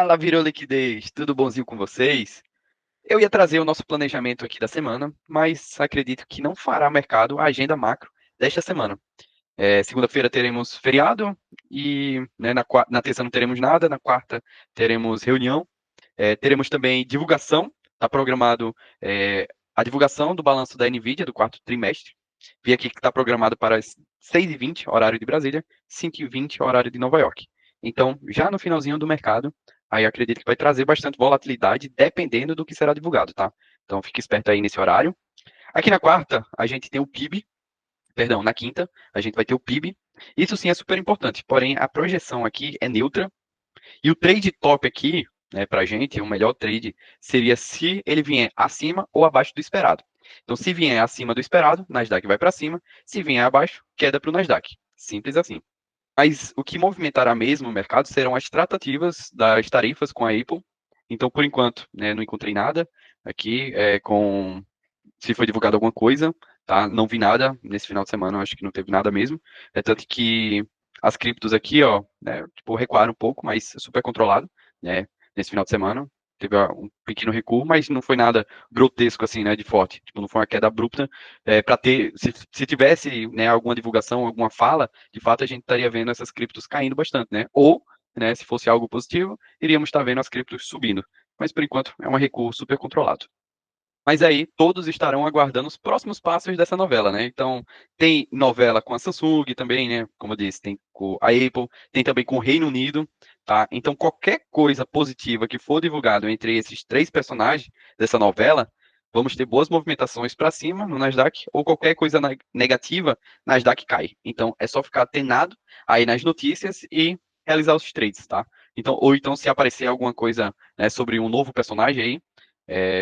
Fala, virou liquidez, tudo bonzinho com vocês? Eu ia trazer o nosso planejamento aqui da semana, mas acredito que não fará mercado a agenda macro desta semana. Segunda-feira teremos feriado e na terça não teremos nada, na quarta teremos reunião, teremos também divulgação, está programado a divulgação do balanço da NVIDIA do quarto trimestre. Vi aqui que está programado para as 6h20, horário de Brasília, 5h20, horário de Nova York. Então, já no finalzinho do mercado, aí acredito que vai trazer bastante volatilidade, dependendo do que será divulgado, tá? Então, fique esperto aí nesse horário. Aqui na quarta, a gente tem o PIB, perdão, na quinta, a gente vai ter o PIB. Isso sim é super importante, porém, a projeção aqui é neutra. E o trade top aqui, né, para a gente, o melhor trade seria se ele vier acima ou abaixo do esperado. Então, se vier acima do esperado, Nasdaq vai para cima. Se vier abaixo, queda para o Nasdaq. Simples assim. Mas o que movimentará mesmo o mercado serão as tratativas das tarifas com a Apple. Então, por enquanto, né, não encontrei nada aqui se foi divulgado alguma coisa, tá? Não vi nada nesse final de semana, acho que não teve nada mesmo. É tanto que as criptos aqui, ó, né, tipo, recuaram um pouco, mas super controlado, né? Nesse final de semana teve um pequeno recuo, mas não foi nada grotesco assim, né, de forte. Tipo, não foi uma queda abrupta. Para ter, se tivesse, né, alguma divulgação, alguma fala, de fato a gente estaria vendo essas criptos caindo bastante, né? Ou, né, se fosse algo positivo, iríamos estar vendo as criptos subindo. Mas por enquanto é um recuo super controlado. Mas aí todos estarão aguardando os próximos passos dessa novela, né? Então, tem novela com a Samsung também, né? Como eu disse, tem com a Apple, tem também com o Reino Unido, tá? Então, qualquer coisa positiva que for divulgado entre esses três personagens dessa novela, vamos ter boas movimentações para cima no Nasdaq, ou qualquer coisa negativa, Nasdaq cai. Então, é só ficar atenado aí nas notícias e realizar os trades, tá? Então, ou então, se aparecer alguma coisa, né, sobre um novo personagem aí,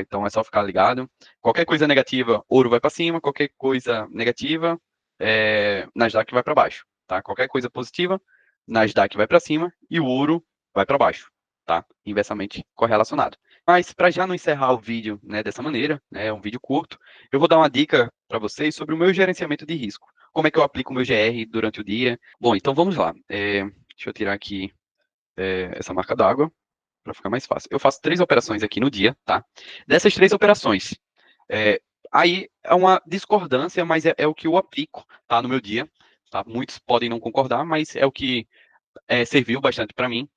então é só ficar ligado. Qualquer coisa negativa, ouro vai para cima. Qualquer coisa negativa, Nasdaq vai para baixo. Tá? Qualquer coisa positiva, Nasdaq vai para cima e o ouro vai para baixo. Tá? Inversamente correlacionado. Mas para já não encerrar o vídeo, né, dessa maneira, né, é um vídeo curto, eu vou dar uma dica para vocês sobre o meu gerenciamento de risco. Como é que eu aplico o meu GR durante o dia? Bom, então vamos lá. Deixa eu tirar aqui essa marca d'água para ficar mais fácil. Eu faço 3 operações aqui no dia, tá? Dessas 3 operações, aí é uma discordância, mas é o que eu aplico, tá? No meu dia, tá? Muitos podem não concordar, mas é o que serviu bastante para mim.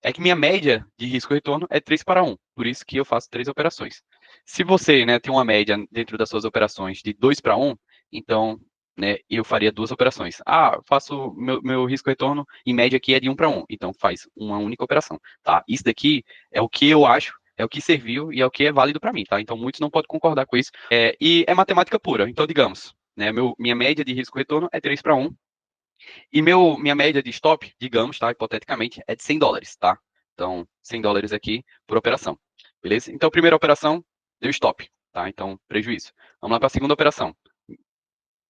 É que minha média de risco-retorno é 3 para 1, por isso que eu faço 3 operações. Se você, né, tem uma média dentro das suas operações de 2 para 1, então, né, eu faria 2 operações. Ah, faço meu risco-retorno em média aqui é de 1 para 1, então faz uma única operação, tá? Isso daqui é o que eu acho, é o que serviu e é o que é válido para mim, tá? Então muitos não podem concordar com isso. E é matemática pura. Então, digamos, né, minha média de risco-retorno é 3 para 1. E minha média de stop, digamos, tá? Hipoteticamente, é de US$ 100, tá? Então, US$ 100 aqui por operação. Beleza? Então, primeira operação, deu stop, tá? Então, prejuízo. Vamos lá para a segunda operação.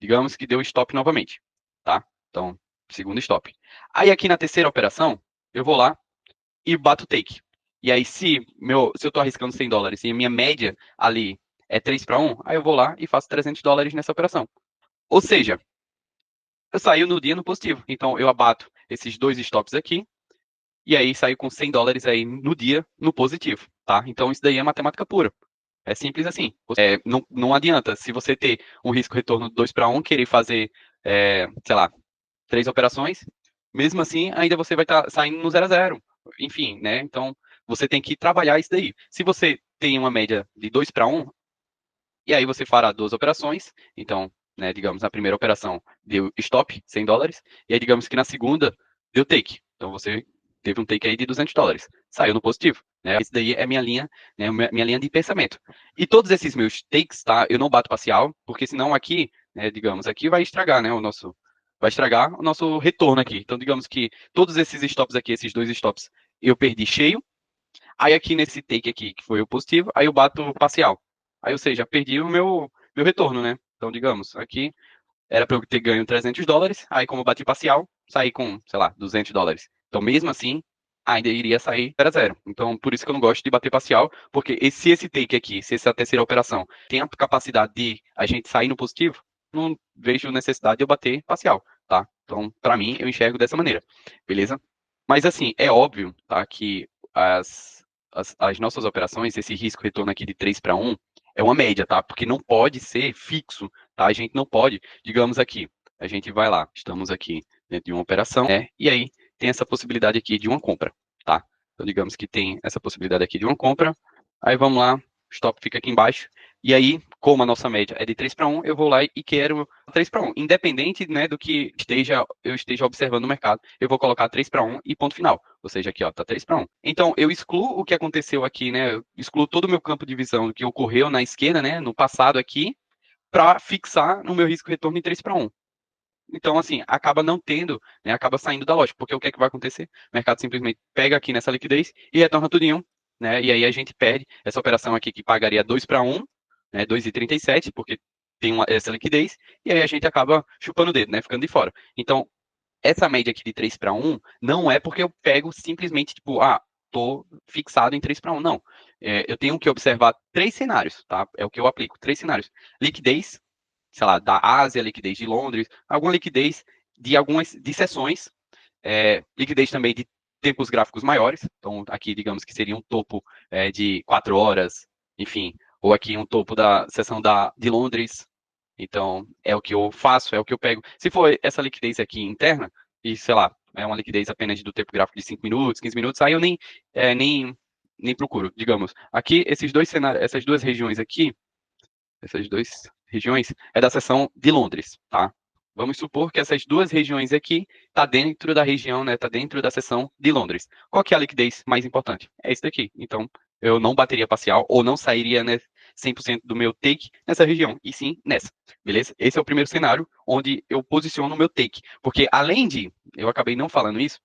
Digamos que deu stop novamente, tá? Então, segundo stop. Aí, aqui na terceira operação, eu vou lá e bato take. E aí, se eu estou arriscando US$ 100 e a minha média ali é 3 para 1, aí eu vou lá e faço US$ 300 nessa operação. Ou seja, eu saio no dia no positivo. Então, eu abato esses dois stops aqui, e aí saio com US$ 100 aí no dia no positivo, tá? Então, isso daí é matemática pura. É simples assim. Não adianta, se você ter um risco-retorno de 2 para 1, querer fazer, sei lá, 3 operações, mesmo assim, ainda você vai estar saindo no 0 a 0. Enfim, né? Então, você tem que trabalhar isso daí. Se você tem uma média de 2 para 1, e aí você fará 2 operações. Então, né, digamos, na primeira operação deu stop, US$ 100, e aí digamos que na segunda deu take. Então você teve um take aí de US$ 200, saiu no positivo. Né? Isso daí é minha linha, né, minha linha de pensamento. E todos esses meus takes, tá? Eu não bato parcial, porque senão aqui, né, digamos, aqui vai estragar, né, vai estragar o nosso retorno aqui. Então, digamos que todos esses stops aqui, esses dois stops, eu perdi cheio. Aí aqui nesse take aqui, que foi o positivo, aí eu bato parcial. Aí, ou seja, perdi o meu retorno, né? Então, digamos, aqui era para eu ter ganho US$ 300, aí como eu bati parcial, saí com, sei lá, US$ 200. Então, mesmo assim, ainda iria sair 0 a 0. Então, por isso que eu não gosto de bater parcial, porque se esse take aqui, se essa terceira operação tem a capacidade de a gente sair no positivo, não vejo necessidade de eu bater parcial, tá? Então, para mim, eu enxergo dessa maneira, beleza? Mas assim, é óbvio, tá, que as nossas operações, esse risco retorno aqui de 3 para 1, é uma média, tá? Porque não pode ser fixo, tá? A gente não pode, digamos aqui, a gente vai lá, estamos aqui dentro de uma operação, e aí tem essa possibilidade aqui de uma compra, tá? Então, digamos que tem essa possibilidade aqui de uma compra, aí vamos lá, o stop fica aqui embaixo, e aí, como a nossa média é de 3 para 1, eu vou lá e quero 3 para 1. Independente, né, do que eu esteja observando no mercado, eu vou colocar 3 para 1 e ponto final. Ou seja, aqui, ó, tá 3 para 1. Então, eu excluo o que aconteceu aqui, né? Eu excluo todo o meu campo de visão do que ocorreu na esquerda, né, no passado aqui, para fixar no meu risco retorno em 3 para 1. Então, assim, acaba não tendo, né, acaba saindo da lógica, porque o que é que vai acontecer? O mercado simplesmente pega aqui nessa liquidez e retorna tudinho, né? E aí a gente perde essa operação aqui que pagaria 2 para 1, né, 2,37, porque tem essa liquidez, e aí a gente acaba chupando o dedo, né, ficando de fora. Então, essa média aqui de 3 para 1 não é porque eu pego simplesmente, tipo, tô fixado em 3 para 1, não. Eu tenho que observar 3 cenários, tá? É o que eu aplico, 3 cenários. Liquidez, sei lá, da Ásia, liquidez de Londres, alguma liquidez de algumas de sessões, liquidez também de tempos gráficos maiores. Então, aqui, digamos que seria um topo de 4 horas, enfim, ou aqui um topo da sessão de Londres. Então, é o que eu faço, é o que eu pego. Se for essa liquidez aqui interna, e sei lá, é uma liquidez apenas do tempo gráfico de 5 minutos, 15 minutos, aí eu nem procuro, digamos. Aqui, esses dois cenários, essas duas regiões aqui, essas duas regiões, é da seção de Londres, tá? Vamos supor que essas duas regiões aqui tá dentro da região, né? Tá dentro da seção de Londres. Qual que é a liquidez mais importante? É esse daqui. Então, eu não bateria parcial ou não sairia, né, 100% do meu take nessa região, e sim nessa, beleza? Esse é o primeiro cenário onde eu posiciono o meu take. Porque além de, eu acabei não falando isso,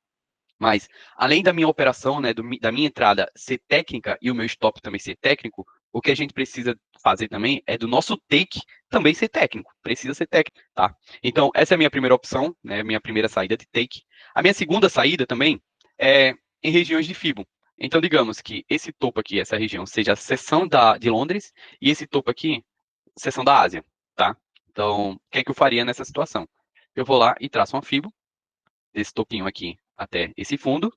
mas, além da minha operação, né, da minha entrada ser técnica e o meu stop também ser técnico, o que a gente precisa fazer também é do nosso take também ser técnico. Precisa ser técnico, tá? Então, essa é a minha primeira opção, né, minha primeira saída de take. A minha segunda saída também é em regiões de FIBO. Então, digamos que esse topo aqui, essa região, seja a seção de Londres e esse topo aqui, seção da Ásia, tá? Então, o que é que eu faria nessa situação? Eu vou lá e traço uma FIBO desse topinho aqui até esse fundo,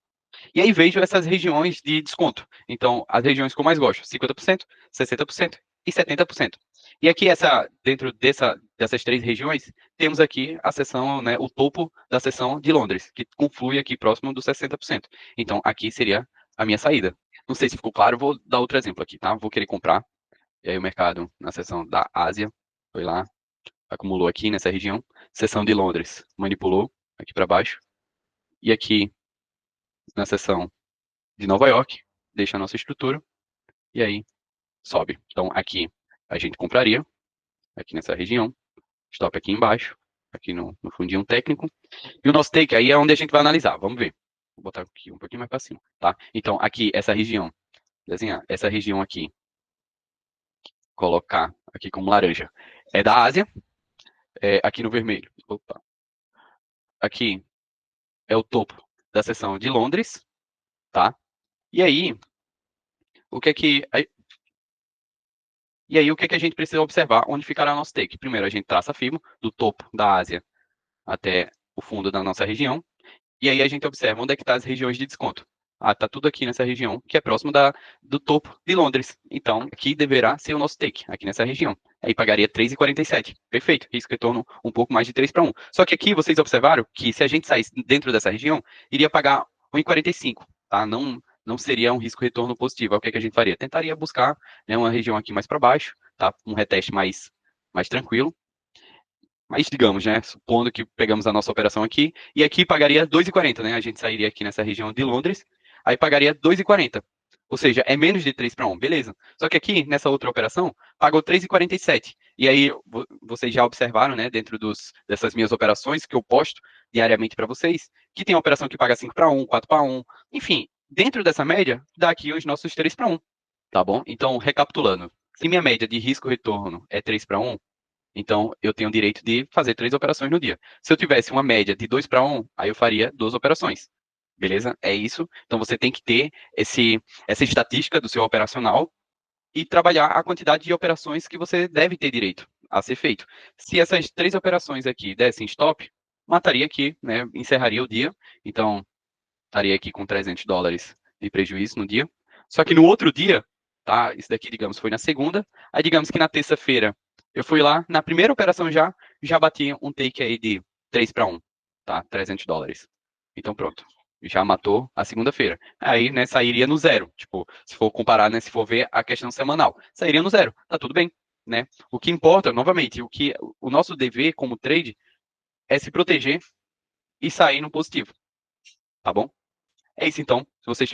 e aí vejo essas regiões de desconto. Então, as regiões que eu mais gosto, 50%, 60% e 70%. E aqui, dentro dessas três regiões, temos aqui a seção, né, o topo da seção de Londres, que conflui aqui próximo dos 60%. Então, aqui seria a minha saída. Não sei se ficou claro, vou dar outro exemplo aqui, tá? Vou querer comprar, e aí o mercado na seção da Ásia, foi lá, acumulou aqui nessa região, seção de Londres, manipulou aqui para baixo, e aqui na seção de Nova York, deixa a nossa estrutura e aí sobe. Então aqui a gente compraria, aqui nessa região, stop aqui embaixo, aqui no fundinho técnico. E o nosso take aí é onde a gente vai analisar, vamos ver. Vou botar aqui um pouquinho mais para cima, tá? Então aqui, essa região, desenhar essa região aqui, colocar aqui como laranja, é da Ásia, aqui no vermelho. Opa. Aqui é o topo da seção de Londres, tá? E aí, o que é que E aí, o que, que a gente precisa observar? Onde ficará o nosso take? Primeiro, a gente traça a FIBO, do topo da Ásia até o fundo da nossa região. E aí, a gente observa onde é que estão as regiões de desconto. Está tudo aqui nessa região, que é próximo do topo de Londres. Então, aqui deverá ser o nosso take, aqui nessa região. Aí pagaria 3,47. Perfeito. Risco retorno um pouco mais de 3 para 1. Só que aqui vocês observaram que se a gente saísse dentro dessa região, iria pagar 1,45. Tá? Não seria um risco retorno positivo. Aí o que, que a gente faria? Tentaria buscar, né, uma região aqui mais para baixo, tá? Um reteste mais tranquilo. Mas digamos, né, supondo que pegamos a nossa operação aqui, e aqui pagaria 2,40, né? A gente sairia aqui nessa região de Londres, aí pagaria 2,40. Ou seja, é menos de 3 para 1, beleza. Só que aqui, nessa outra operação, pagou 3,47. E aí, vocês já observaram, né, dentro dessas minhas operações que eu posto diariamente para vocês, que tem operação que paga 5 para 1, 4 para 1. Enfim, dentro dessa média, dá aqui os nossos 3 para 1. Tá bom? Então, recapitulando. Se minha média de risco-retorno é 3 para 1, então eu tenho o direito de fazer 3 operações no dia. Se eu tivesse uma média de 2 para 1, aí eu faria 2 operações. Beleza? É isso. Então você tem que ter essa estatística do seu operacional e trabalhar a quantidade de operações que você deve ter direito a ser feito. Se essas 3 operações aqui dessem stop, mataria aqui, né? Encerraria o dia. Então, estaria aqui com $300 de prejuízo no dia. Só que no outro dia, tá? Isso daqui, digamos, foi na segunda. Aí, digamos que na terça-feira, eu fui lá, na primeira operação já bati um take aí de 3 para 1, tá? $300. Então, pronto. Já matou a segunda-feira. Aí, né, sairia no zero. Tipo, se for comparar, né, se for ver a questão semanal, sairia no zero. Tá tudo bem, né? O que importa, novamente, o nosso dever como trade é se proteger e sair no positivo, tá bom? É isso então. Se vocês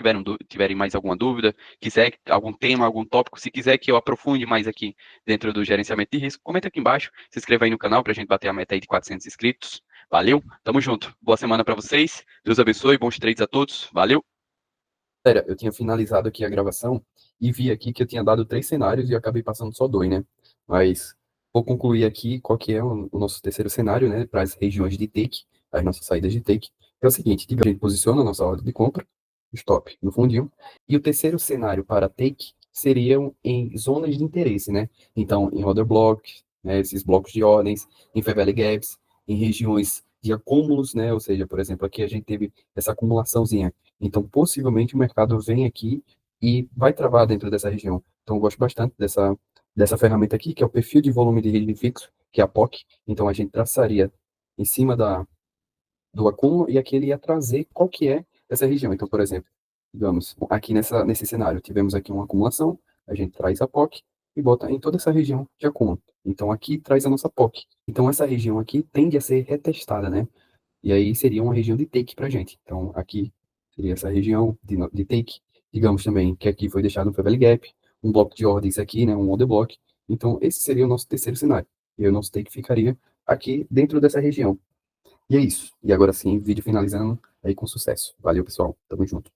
tiverem mais alguma dúvida, quiser algum tema, algum tópico, se quiser que eu aprofunde mais aqui dentro do gerenciamento de risco, comenta aqui embaixo, se inscreva aí no canal para a gente bater a meta aí de 400 inscritos. Valeu, tamo junto. Boa semana para vocês. Deus abençoe, bons trades a todos. Valeu. Galera, eu tinha finalizado aqui a gravação e vi aqui que eu tinha dado 3 cenários e eu acabei passando só 2, né? Mas vou concluir aqui qual que é o nosso terceiro cenário, né? Para as regiões de take, as nossas saídas de take. É o seguinte, a gente posiciona a nossa ordem de compra, stop no fundinho, e o terceiro cenário para take seriam em zonas de interesse, né? Então, em order block, né, esses blocos de ordens, em fair value gaps, em regiões de acúmulos, né? Ou seja, por exemplo, aqui a gente teve essa acumulaçãozinha. Então, possivelmente o mercado vem aqui e vai travar dentro dessa região. Então, eu gosto bastante dessa ferramenta aqui, que é o perfil de volume de rede fixo, que é a POC. Então, a gente traçaria em cima do acúmulo e aqui ele ia trazer qual que é essa região. Então, por exemplo, digamos, aqui nesse cenário, tivemos aqui uma acumulação, a gente traz a POC e bota em toda essa região de acúmulo. Então, aqui traz a nossa POC. Então, essa região aqui tende a ser retestada, né? E aí seria uma região de take para a gente. Então, aqui seria essa região de take. Digamos também que aqui foi deixado um Fair Value Gap, um bloco de ordens aqui, né, um order block. Então, esse seria o nosso terceiro cenário. E o nosso take ficaria aqui dentro dessa região. E é isso. E agora sim, vídeo finalizando aí com sucesso. Valeu, pessoal. Tamo junto.